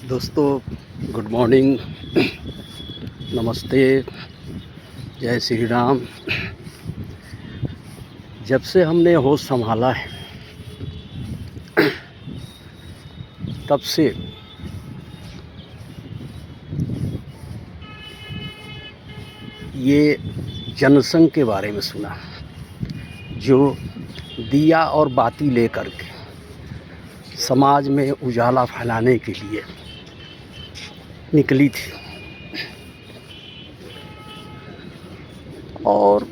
दोस्तों, good morning, नमस्ते, जय श्री राम। जब से हमने होश संभाला है तब से ये जनसंघ के बारे में सुना, जो दिया और बाती लेकर के समाज में उजाला फैलाने के लिए निकली थी। और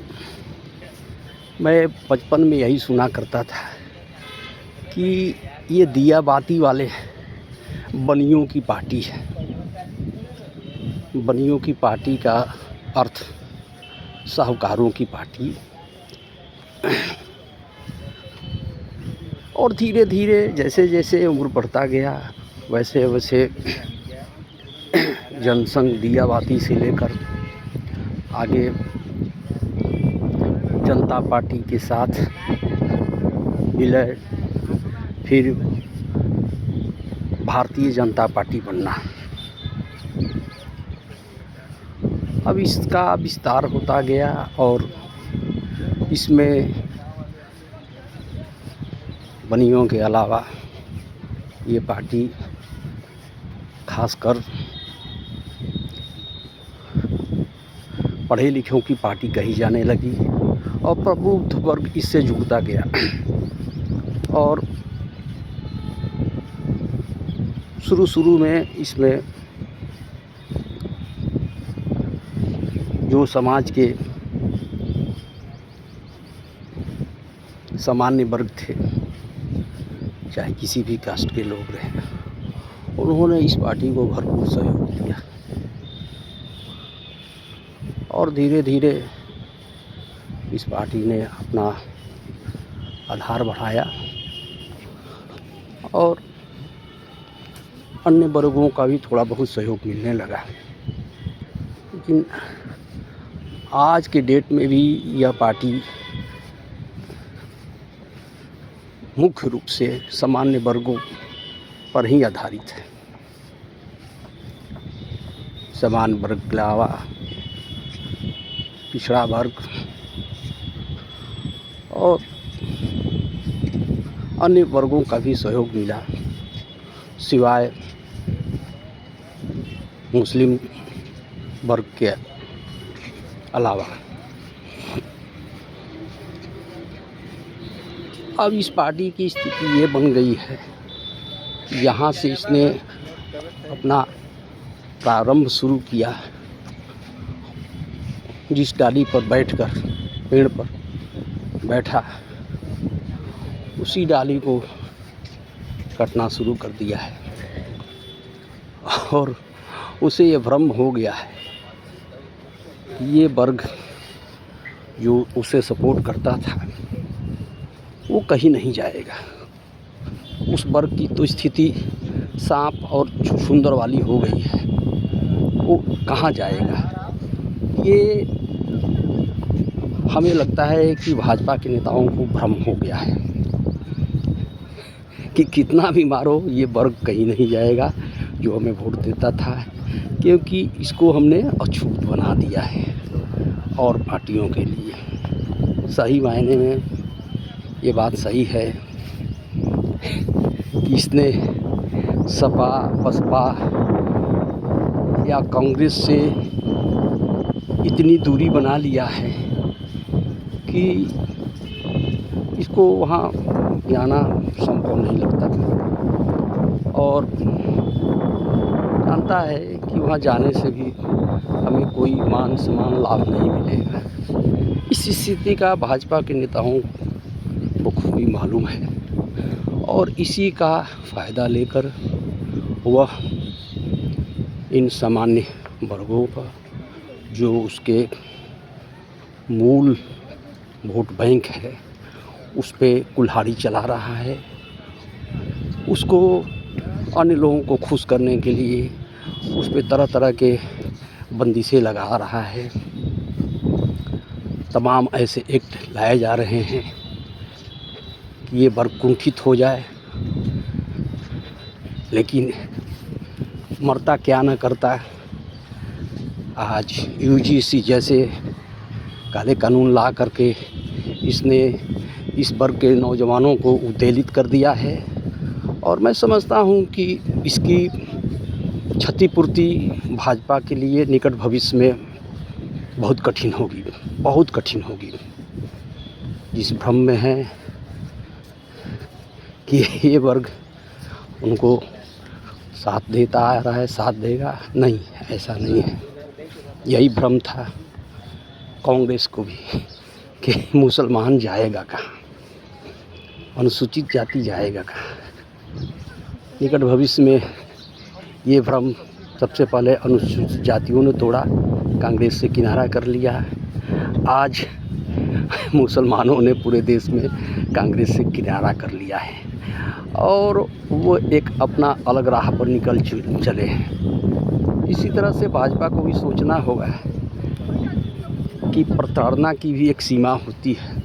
मैं बचपन में यही सुना करता था कि ये दिया बाती वाले बनियों की पार्टी है। बनियों की पार्टी का अर्थ साहूकारों की पार्टी। और धीरे धीरे जैसे जैसे उम्र बढ़ता गया वैसे वैसे जनसंघ दिया बाती से लेकर आगे जनता पार्टी के साथ विलय, फिर भारतीय जनता पार्टी बनना। अब इसका विस्तार होता गया और इसमें बनियों के अलावा ये पार्टी खासकर पढ़े लिखों की पार्टी कही जाने लगी और प्रबुद्ध वर्ग इससे जुड़ता गया। और शुरू में इसमें जो समाज के सामान्य वर्ग थे, चाहे किसी भी कास्ट के लोग रहे, उन्होंने इस पार्टी को भरपूर सहयोग दिया और धीरे धीरे इस पार्टी ने अपना आधार बढ़ाया और अन्य वर्गों का भी थोड़ा बहुत सहयोग मिलने लगा। लेकिन आज के डेट में भी यह पार्टी मुख्य रूप से सामान्य वर्गों पर ही आधारित है। सामान्य वर्ग के अलावा पिछड़ा वर्ग और अन्य वर्गों का भी सहयोग मिला, सिवाय मुस्लिम वर्ग के अलावा। अब इस पार्टी की स्थिति ये बन गई है, यहाँ से इसने अपना प्रारंभ शुरू किया। जिस डाली पर बैठकर पेड़ पर बैठा, उसी डाली को कटना शुरू कर दिया है और उसे ये भ्रम हो गया है कि ये वर्ग जो उसे सपोर्ट करता था वो कहीं नहीं जाएगा। उस वर्ग की तो स्थिति सांप और छुछुंदर वाली हो गई है, वो कहाँ जाएगा। ये हमें लगता है कि भाजपा के नेताओं को भ्रम हो गया है कि कितना भी मारो ये वर्ग कहीं नहीं जाएगा जो हमें वोट देता था, क्योंकि इसको हमने अछूत बना दिया है। और पार्टियों के लिए सही मायने में ये बात सही है कि इसने सपा, बसपा या कांग्रेस से इतनी दूरी बना लिया है कि इसको वहाँ जाना संभव नहीं लगता था और जानता है कि वहाँ जाने से भी हमें कोई मान सम्मान लाभ नहीं मिलेगा। इस स्थिति का भाजपा के नेताओं को खूबी मालूम है और इसी का फ़ायदा लेकर वह इन सामान्य वर्गों का, जो उसके मूल वोट बैंक है, उस पे कुल्हाड़ी चला रहा है। उसको अन्य लोगों को खुश करने के लिए उस पे तरह तरह के बंदिशें लगा रहा है। तमाम ऐसे एक्ट लाए जा रहे हैं कि ये वर्ग कुंठित हो जाए, लेकिन मरता क्या न करता। आज यूजीसी जैसे काले कानून ला करके इसने इस वर्ग के नौजवानों को उत्तेजित कर दिया है और मैं समझता हूँ कि इसकी क्षतिपूर्ति भाजपा के लिए निकट भविष्य में बहुत कठिन होगी, बहुत कठिन होगी। जिस भ्रम में है कि ये वर्ग उनको साथ देता आ रहा है, साथ देगा, नहीं, ऐसा नहीं है। यही भ्रम था कांग्रेस को भी कि मुसलमान जाएगा कहाँ, अनुसूचित जाति जाएगा कहाँ। निकट भविष्य में ये भ्रम सबसे पहले अनुसूचित जातियों ने तोड़ा, कांग्रेस से किनारा कर लिया। आज मुसलमानों ने पूरे देश में कांग्रेस से किनारा कर लिया है और वो एक अपना अलग राह पर निकल चले हैं। इसी तरह से भाजपा को भी सोचना होगा कि प्रताड़ना की भी एक सीमा होती है।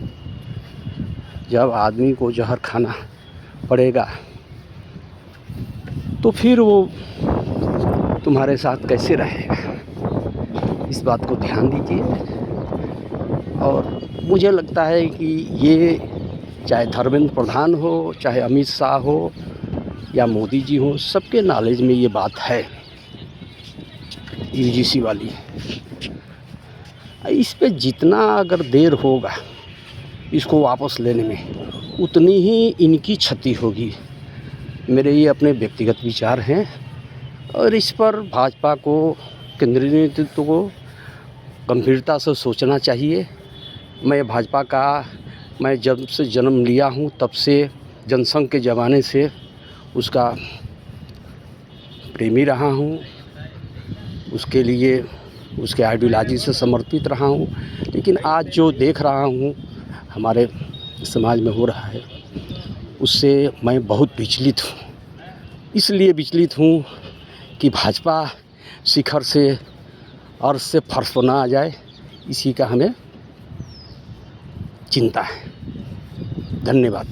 जब आदमी को जहर खाना पड़ेगा तो फिर वो तुम्हारे साथ कैसे रहेगा, इस बात को ध्यान दीजिए। और मुझे लगता है कि ये चाहे धर्मेंद्र प्रधान हो, चाहे अमित शाह हो या मोदी जी हो, सबके नॉलेज में ये बात है यूजीसी वाली। इस पे जितना अगर देर होगा इसको वापस लेने में, उतनी ही इनकी क्षति होगी। मेरे ये अपने व्यक्तिगत विचार हैं और इस पर भाजपा को, केंद्रीय नेतृत्व को गंभीरता से सोचना चाहिए। मैं जब से जन्म लिया हूँ तब से जनसंघ के ज़माने से उसका प्रेमी रहा हूँ, उसके लिए उसके आइडियोलॉजी से समर्पित रहा हूँ। लेकिन आज जो देख रहा हूँ हमारे समाज में हो रहा है, उससे मैं बहुत विचलित हूँ। इसलिए विचलित हूँ कि भाजपा शिखर से, अर्श से फर्श ना आ जाए, इसी का हमें चिंता है। धन्यवाद।